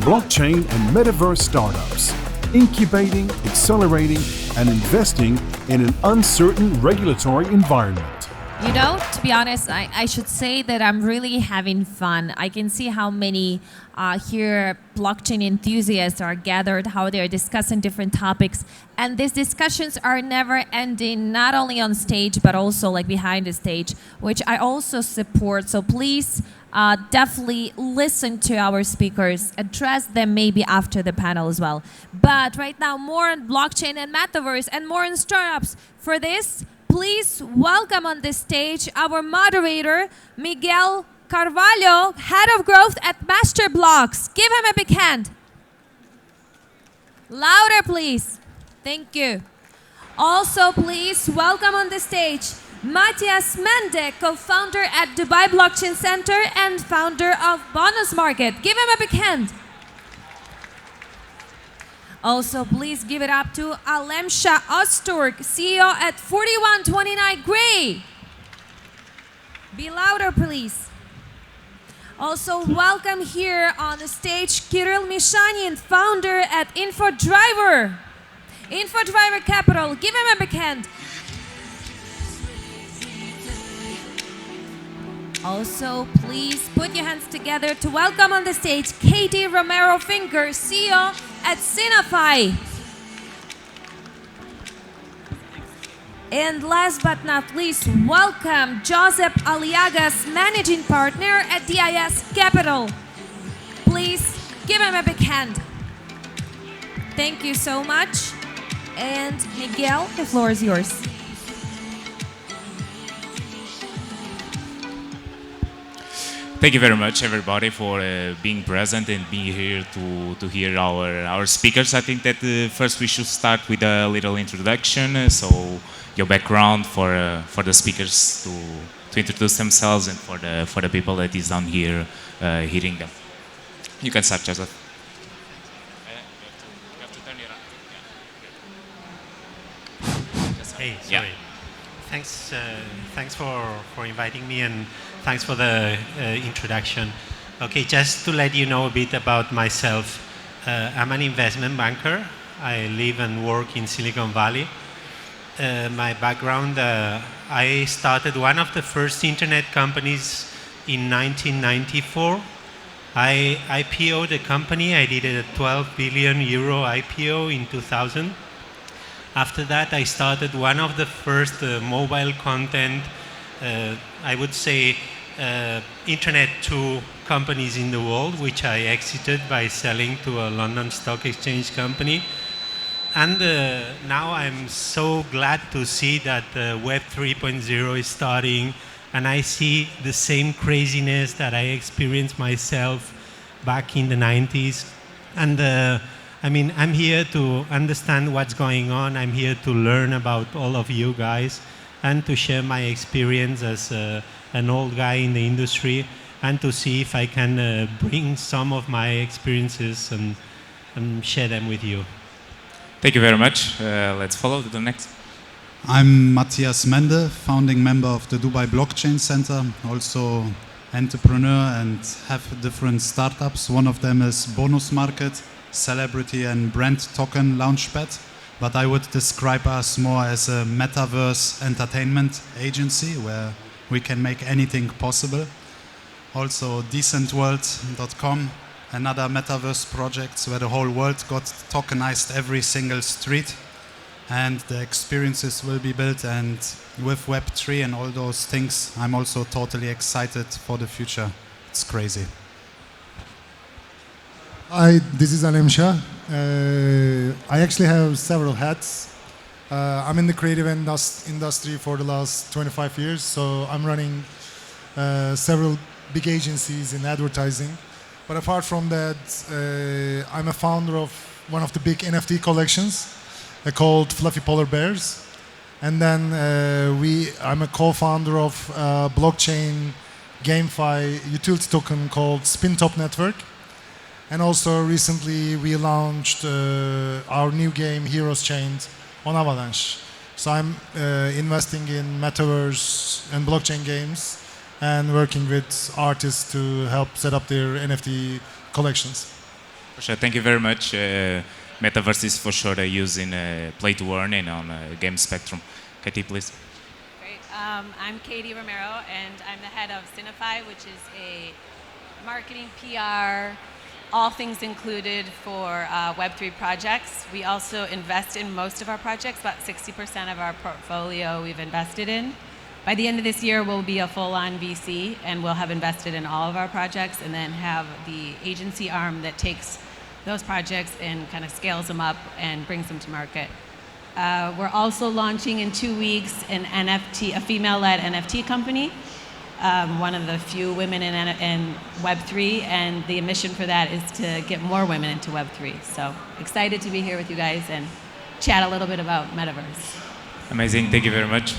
blockchain and metaverse startups, incubating, accelerating, and investing in an uncertain regulatory environment. You know, to be honest, I should say that I'm really having fun. I can see how many here blockchain enthusiasts are gathered, how they're discussing different topics. And these discussions are never ending, not only on stage, but also like behind the stage, which I also support. So please definitely listen to our speakers, address them maybe after the panel as well. But right now, more on blockchain and metaverse and more on startups. For this, please welcome on the stage our moderator, Miguel Carvaglio, Head of Growth at Masterblox. Give him a big hand. Louder, please. Thank you. Also, please welcome on the stage Mende, co-founder at Dubai Blockchain Center and founder of Bonus Market. Give him a big hand. Also, please give it up to Alemsah Ozturk, CEO at 4129 Gray. Be louder, please. Also, welcome here on the stage Kirill Mishanin, founder at InfoDriver Capital. Give him a big hand. Also, please put your hands together to welcome on the stage Catie Romero-Finger, CEO at Sinofy. And last but not least, welcome Josep Aliagas, Managing Partner at DIS Capital. Please give him a big hand. Thank you so much. And Miguel, the floor is yours. Thank you very much, everybody, for being present and being here to hear our speakers. I think that first we should start with a little introduction. So your background for the speakers to introduce themselves and for the people that is down here hearing them. You can start, Josep. You have to turn it on. Hey, sorry. Yeah. Thanks for inviting me and thanks for the introduction. Okay, just to let you know a bit about myself. I'm an investment banker. I live and work in Silicon Valley. My background, I started one of the first internet companies in 1994. I IPO'd a company. I did a 12 billion euro IPO in 2000. After that, I started one of the first mobile content, I would say, Internet 2 companies in the world, which I exited by selling to a London Stock Exchange company. And now I'm so glad to see that Web 3.0 is starting, and I see the same craziness that I experienced myself back in the 90s. And I mean, I'm here to understand what's going on. I'm here to learn about all of you guys and to share my experience as an old guy in the industry and to see if I can bring some of my experiences and share them with you. Thank you very much. Let's follow to the next. I'm Mende, founding member of the Dubai Blockchain Center, also entrepreneur and have different startups. One of them is Bonus Market, celebrity and brand token launchpad, but I would describe us more as a metaverse entertainment agency where we can make anything possible. Also decentworld.com, another metaverse project where the whole world got tokenized every single street and the experiences will be built, and with Web3 and all those things I'm also totally excited for the future. It's crazy. Hi, this is Alemsah. I actually have several hats. I'm in the creative industry for the last 25 years, so I'm running several big agencies in advertising. But apart from that, I'm a founder of one of the big NFT collections called Fluffy Polar Bears. And then I'm a co-founder of a blockchain GameFi utility token called SpinTop Network. And also recently we launched our new game Heroes Chained on Avalanche. So I'm investing in Metaverse and blockchain games and working with artists to help set up their NFT collections. For sure. Thank you very much. Metaverse is for sure used in play to earn and on game spectrum. Catie, please. Great. I'm Catie Romero, and I'm the head of Sinofy, which is a marketing, PR, all things included for Web3 projects. We also invest in most of our projects. About 60% of our portfolio we've invested in. By the end of this year, we'll be a full-on VC, and we'll have invested in all of our projects, and then have the agency arm that takes those projects and kind of scales them up and brings them to market. We're also launching in 2 weeks an NFT, a female-led NFT company. One of the few women in Web3, and the mission for that is to get more women into Web3. So excited to be here with you guys and chat a little bit about Metaverse. Amazing. Thank you very much.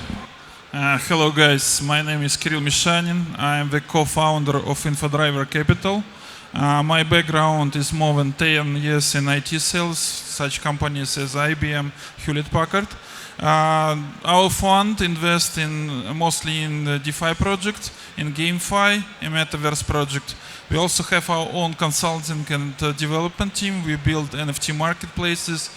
Hello guys, my name is Kirill Mishanin. I am the co-founder of Infodriver Capital. My background is more than 10 years in IT sales, such companies as IBM, Hewlett-Packard. Our fund invests mostly in the DeFi project, in GameFi, a Metaverse project. We also have our own consulting and development team. We build NFT marketplaces.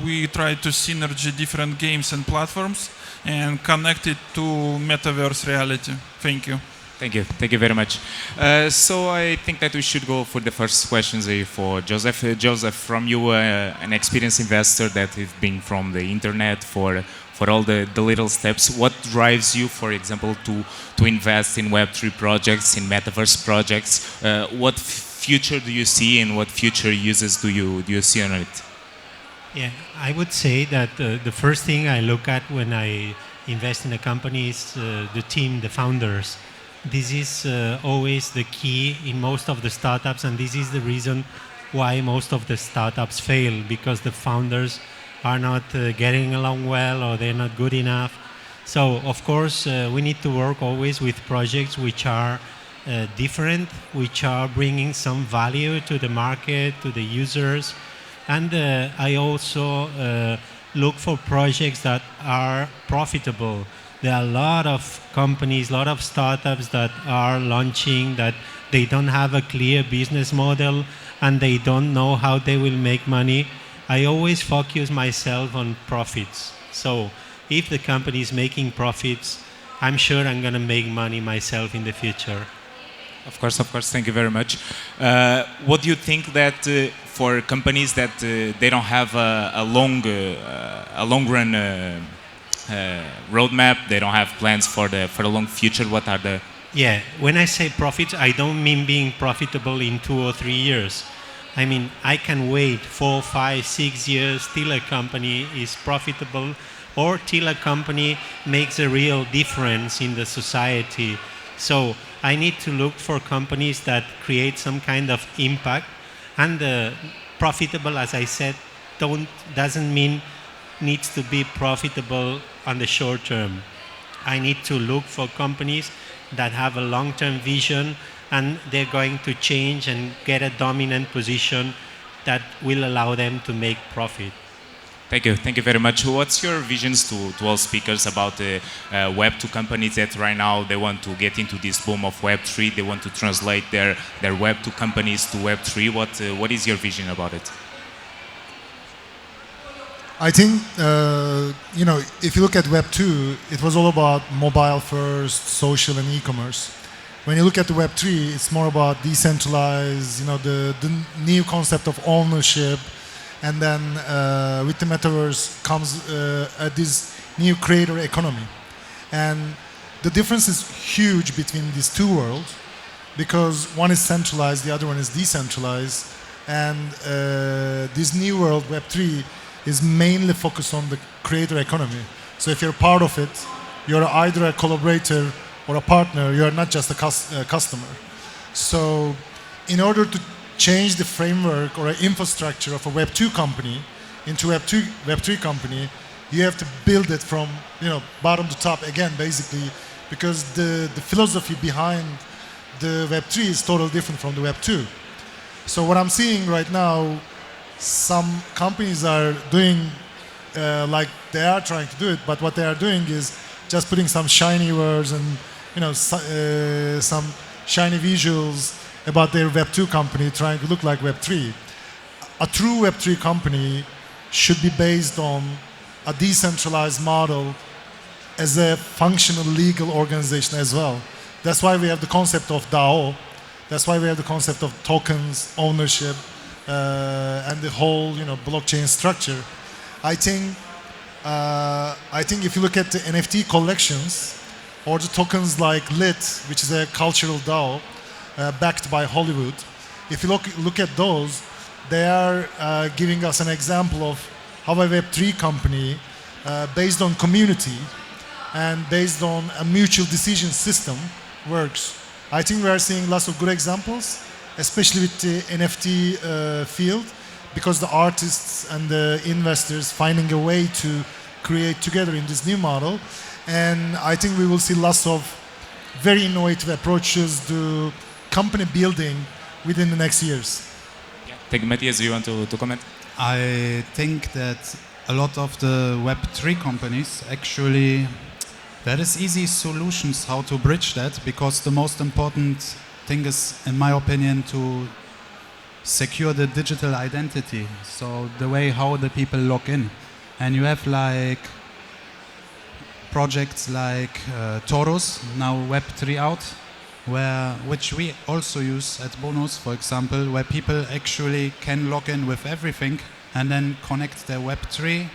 We try to synergy different games and platforms and connect it to Metaverse reality. Thank you. Thank you. Thank you very much. So I think that we should go for the first questions for Josep. Josep, from you, an experienced investor that has been from the internet for all the little steps, what drives you, for example, to invest in Web3 projects, in Metaverse projects? What future do you see, and what future uses do you see on it? Yeah, I would say that the first thing I look at when I invest in a company is the team, the founders. This is always the key in most of the startups, and this is the reason why most of the startups fail, because the founders are not getting along well, or they're not good enough. So of course we need to work always with projects which are different, which are bringing some value to the market, to the users. And I also look for projects that are profitable. There are a lot of companies, a lot of startups that are launching that they don't have a clear business model and they don't know how they will make money. I always focus myself on profits. So if the company is making profits, I'm sure I'm going to make money myself in the future. Of course. Thank you very much. What do you think that for companies that they don't have a long run roadmap, they don't have plans for the long future, what are the... Yeah, when I say profits, I don't mean being profitable in 2 or 3 years. I mean, I can wait 4, 5, 6 years till a company is profitable, or till a company makes a real difference in the society. So I need to look for companies that create some kind of impact, and profitable, as I said, doesn't mean needs to be profitable on the short term. I need to look for companies that have a long-term vision, and they're going to change and get a dominant position that will allow them to make profit. Thank you very much. What's your visions to all speakers about the Web2 companies that right now they want to get into this boom of Web3, they want to translate their Web2 companies to Web3? What is your vision about it? I think, if you look at Web2, it was all about mobile first, social and e-commerce. When you look at the Web3, it's more about decentralized, the new concept of ownership. And then with the Metaverse comes this new creator economy. And the difference is huge between these two worlds, because one is centralized, the other one is decentralized. And this new world, Web3, is mainly focused on the creator economy. So if you're part of it, you're either a collaborator or a partner, you're not just a customer. So in order to change the framework or infrastructure of a Web2 company into a Web3 company, you have to build it from bottom to top again, basically, because the philosophy behind the Web3 is totally different from the Web2. So what I'm seeing right now, some companies are doing like they are trying to do it, but what they are doing is just putting some shiny words and some shiny visuals about their Web2 company trying to look like Web3. A true Web3 company should be based on a decentralized model as a functional legal organization as well. That's why we have the concept of DAO. That's why we have the concept of tokens, ownership, and the whole, blockchain structure. I think if you look at the NFT collections or the tokens like Lit, which is a cultural DAO backed by Hollywood, if you look at those, they are giving us an example of how a Web3 company based on community and based on a mutual decision system works. I think we are seeing lots of good examples, especially with the NFT field, because the artists and the investors finding a way to create together in this new model. And I think we will see lots of very innovative approaches to company building within the next years. Yeah. Thank you, Matthias. Do you want to comment? I think that a lot of the Web3 companies actually, there is easy solutions how to bridge that, because the most important thing is, in my opinion, to secure the digital identity. So the way how the people log in. And you have like projects like Toros, now Web3 out, which we also use at Bonus, for example, where people actually can log in with everything and then connect their Web3,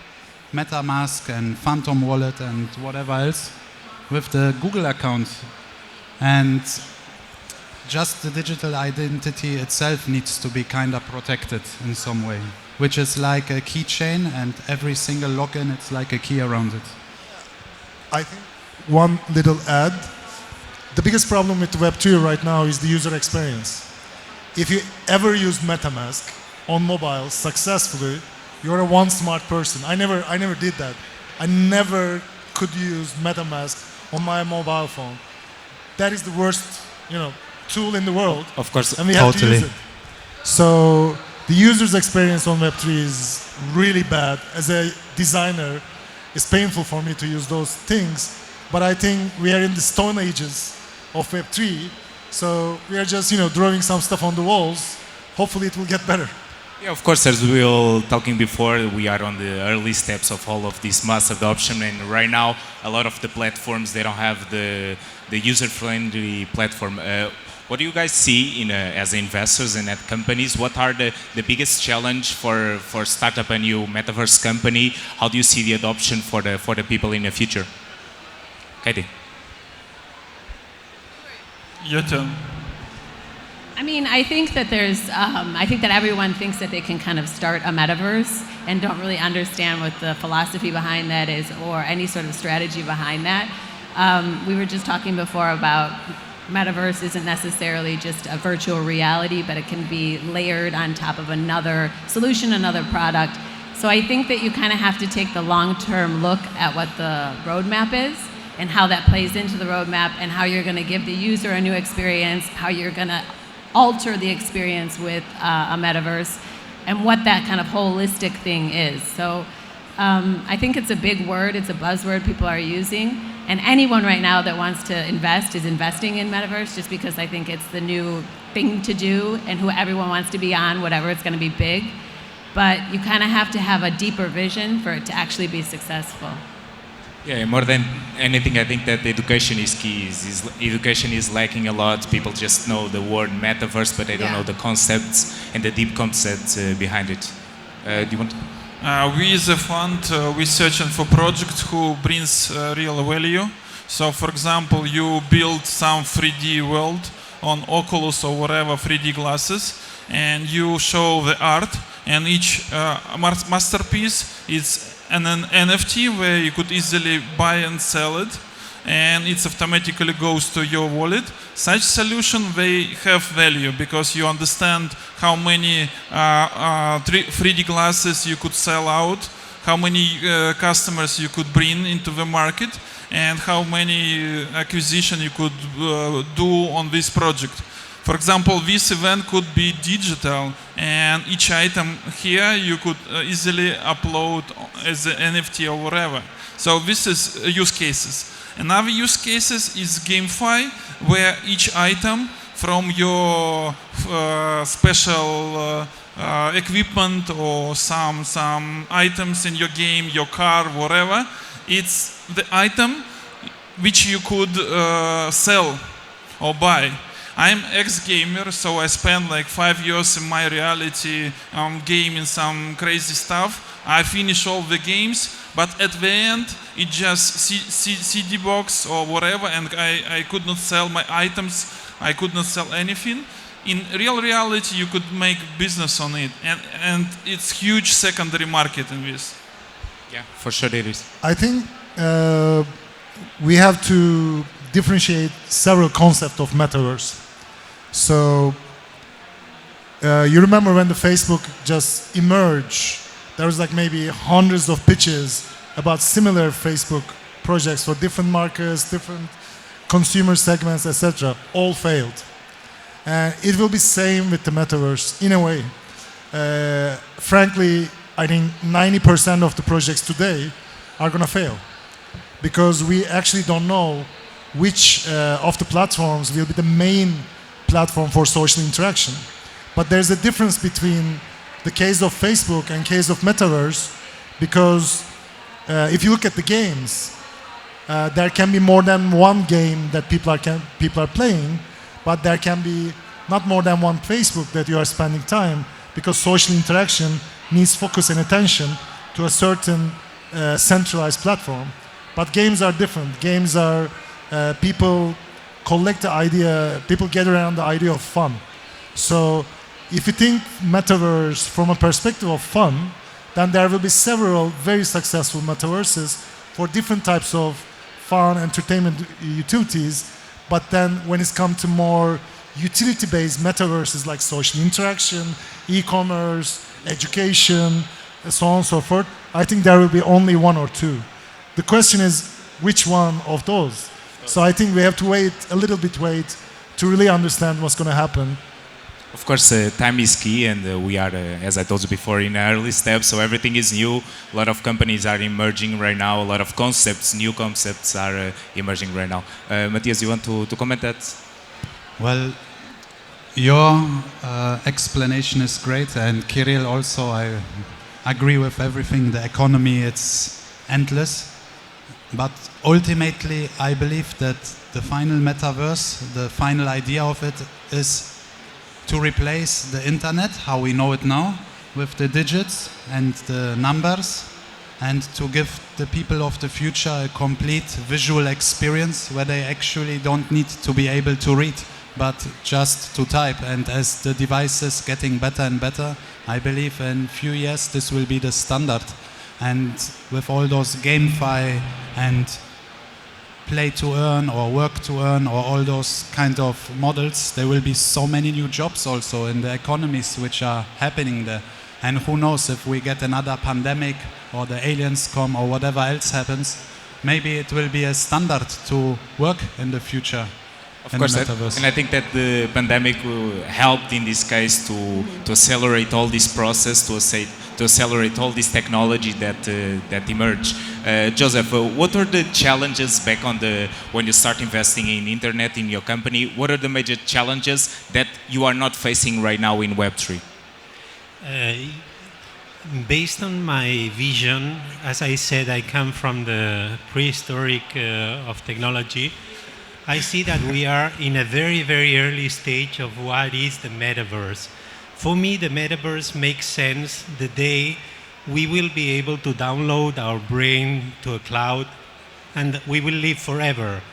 MetaMask and Phantom Wallet and whatever else with the Google account. And just the digital identity itself needs to be kind of protected in some way, which is like a keychain, and every single login, it's like a key around it. I think one little add, the biggest problem with Web2 right now is the user experience. If you ever used MetaMask on mobile successfully, you're a one smart person. I never did that. I never could use MetaMask on my mobile phone. That is the worst, tool in the world. Of course, and we have to use it. So the user's experience on Web3 is really bad. As a designer, it's painful for me to use those things. But I think we are in the stone ages of Web3. So we are just, drawing some stuff on the walls. Hopefully it will get better. Yeah, of course, as we were talking before, we are on the early steps of all of this mass adoption, and right now a lot of the platforms, they don't have the user-friendly platform. What do you guys see as investors and at companies? What are the biggest challenge for startup a new metaverse company? How do you see the adoption for the people in the future? Catie. Your turn. I mean, I think that I think that everyone thinks that they can kind of start a metaverse and don't really understand what the philosophy behind that is or any sort of strategy behind that. We were just talking before about metaverse isn't necessarily just a virtual reality, but it can be layered on top of another solution, another product. So I think that you kind of have to take the long-term look at what the roadmap is and how that plays into the roadmap and how you're going to give the user a new experience, how you're going to alter the experience with a metaverse, and what that kind of holistic thing is. So I think it's a big word, it's a buzzword people are using, and anyone right now that wants to invest is investing in metaverse just because I think it's the new thing to do and who everyone wants to be on, whatever, it's going to be big. But you kind of have to have a deeper vision for it to actually be successful. Yeah, more than anything, I think that education is key. Education is lacking a lot. People just know the word metaverse, but they don't know the concepts and the deep concepts behind it. Do you want to? We as a fund, we're searching for projects who brings real value. So, for example, you build some 3D world on Oculus or whatever 3D glasses, and you show the art, and each masterpiece is an NFT where you could easily buy and sell it, and it automatically goes to your wallet. Such solution, they have value because you understand how many 3D glasses you could sell out, how many customers you could bring into the market, and how many acquisition you could do on this project. For example, this event could be digital, and each item here you could easily upload as an NFT or whatever. So this is use cases. Another use cases is GameFi, where each item from your special equipment or some items in your game, your car, whatever. It's the item which you could sell or buy. I'm ex-gamer, so I spent like 5 years in my reality gaming some crazy stuff. I finished all the games, but at the end it just CD box or whatever, and I could not sell my items. I could not sell anything. In real reality, you could make business on it, and it's huge secondary market in this. Yeah, for sure it is. I think we have to differentiate several concepts of metaverse. So you remember when the Facebook just emerged, there was like maybe hundreds of pitches about similar Facebook projects for different markets, different consumer segments, etc. All failed. It will be same with the metaverse in a way. Frankly, I think 90% of the projects today are going to fail because we actually don't know which of the platforms will be the main platform for social interaction. But there's a difference between the case of Facebook and case of metaverse, because if you look at the games, there can be more than one game that people are playing, but there can be not more than one Facebook that you are spending time, because social interaction needs focus and attention to a certain centralized platform. But games are different. Games are people collect the idea, people get around the idea of fun. So if you think metaverse from a perspective of fun, then there will be several very successful metaverses for different types of fun, entertainment utilities. But then when it's come to more utility-based metaverses like social interaction, e-commerce, education, so on and so forth, I think there will be only one or two. The question is, which one of those? So I think we have to wait to really understand what's going to happen. Of course, time is key, and we are, as I told you before, in early steps, so everything is new. A lot of companies are emerging right now. A lot of concepts, new concepts are emerging right now. Matthias, you want to comment that? Well, your explanation is great, and Kirill also, I agree with everything. The economy, it's endless. But ultimately, I believe that the final metaverse, the final idea of it is to replace the internet, how we know it now, with the digits and the numbers, and to give the people of the future a complete visual experience where they actually don't need to be able to read, but just to type. And as the device is getting better and better, I believe in a few years this will be the standard. And with all those GameFi and play to earn or work to earn or all those kind of models, there will be so many new jobs also in the economies which are happening there. And who knows, if we get another pandemic or the aliens come or whatever else happens, maybe it will be a standard to work in the future. Of course, and I think that the pandemic helped in this case to accelerate all this process, to accelerate all this technology that emerged. Josep, what are the challenges back when you start investing in internet in your company? What are the major challenges that you are not facing right now in Web3? Based on my vision, as I said, I come from the prehistoric of technology. I see that we are in a very, very early stage of what is the metaverse. For me, the metaverse makes sense the day we will be able to download our brain to a cloud and we will live forever.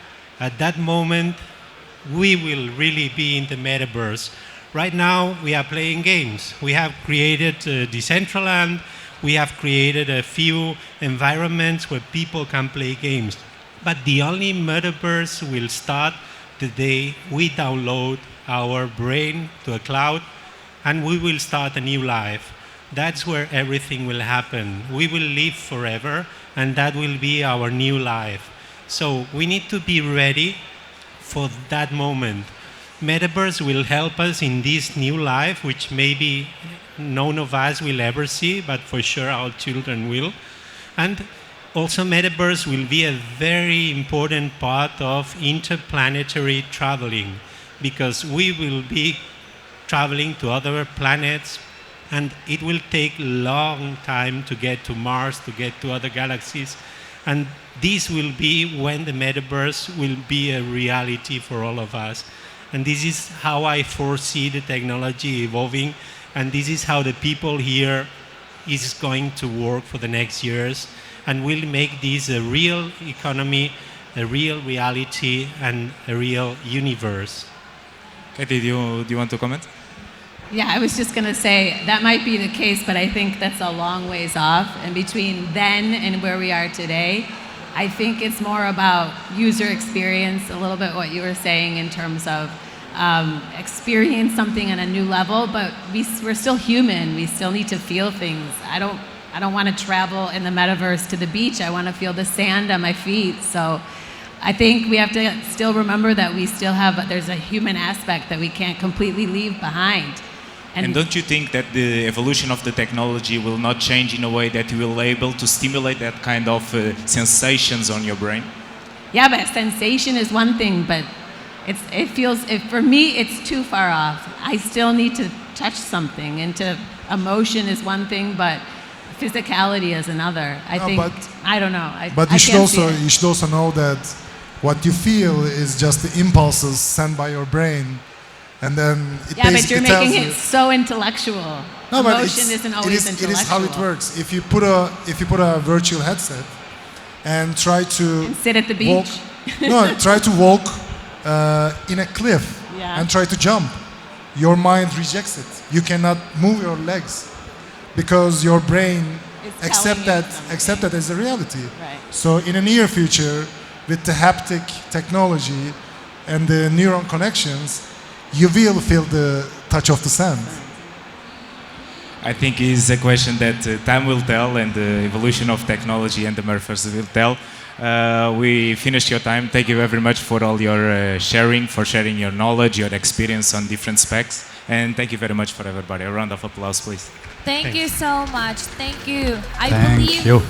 At that moment, we will really be in the metaverse. Right now, we are playing games. We have created Decentraland. We have created a few environments where people can play games. But the only metaverse will start the day we download our brain to a cloud and we will start a new life. That's where everything will happen. We will live forever and that will be our new life. So we need to be ready for that moment. Metaverse will help us in this new life, which maybe none of us will ever see, but for sure our children will. And also, Metaverse will be a very important part of interplanetary traveling. because we will be traveling to other planets, and it will take a long time to get to Mars, to get to other galaxies. And this will be when the metaverse will be a reality for all of us. And this is how I foresee the technology evolving, and this is how the people here is going to work for the next years, and will make this a real economy, a real reality, and a real universe. Catie, do you want to comment? Yeah, I was just going to say that might be the case, but I think that's a long ways off. And between then and where we are today, I think it's more about user experience, a little bit what you were saying in terms of experience something on a new level, but we're still human. We still need to feel things. I don't want to travel in the metaverse to the beach. I want to feel the sand on my feet. So I think we have to still remember that we still have, there's a human aspect that we can't completely leave behind. And don't you think that the evolution of the technology will not change in a way that you will be able to stimulate that kind of sensations on your brain? Yeah, but sensation is one thing, but for me, it's too far off. I still need to touch something, and emotion is one thing, but physicality is another. I don't know. But you should also know that what you feel is just the impulses sent by your brain. And then it but basically you're tells making you. it so intellectual. No, Emotion isn't always intellectual. It is how it works. If you put a virtual headset and try to sit at the beach. Try to walk in a cliff and try to jump. Your mind rejects it. You cannot move your legs because your brain accept that as a reality. Right. So in a near future, with the haptic technology and the neuron connections, you will feel the touch of the sand. I think it's a question that time will tell, and the evolution of technology and the Metaverse will tell. We finished your time. Thank you very much for all your sharing your knowledge, your experience on different specs. And thank you very much for everybody. A round of applause, please. Thank you so much. Thank you. I Thank believe you.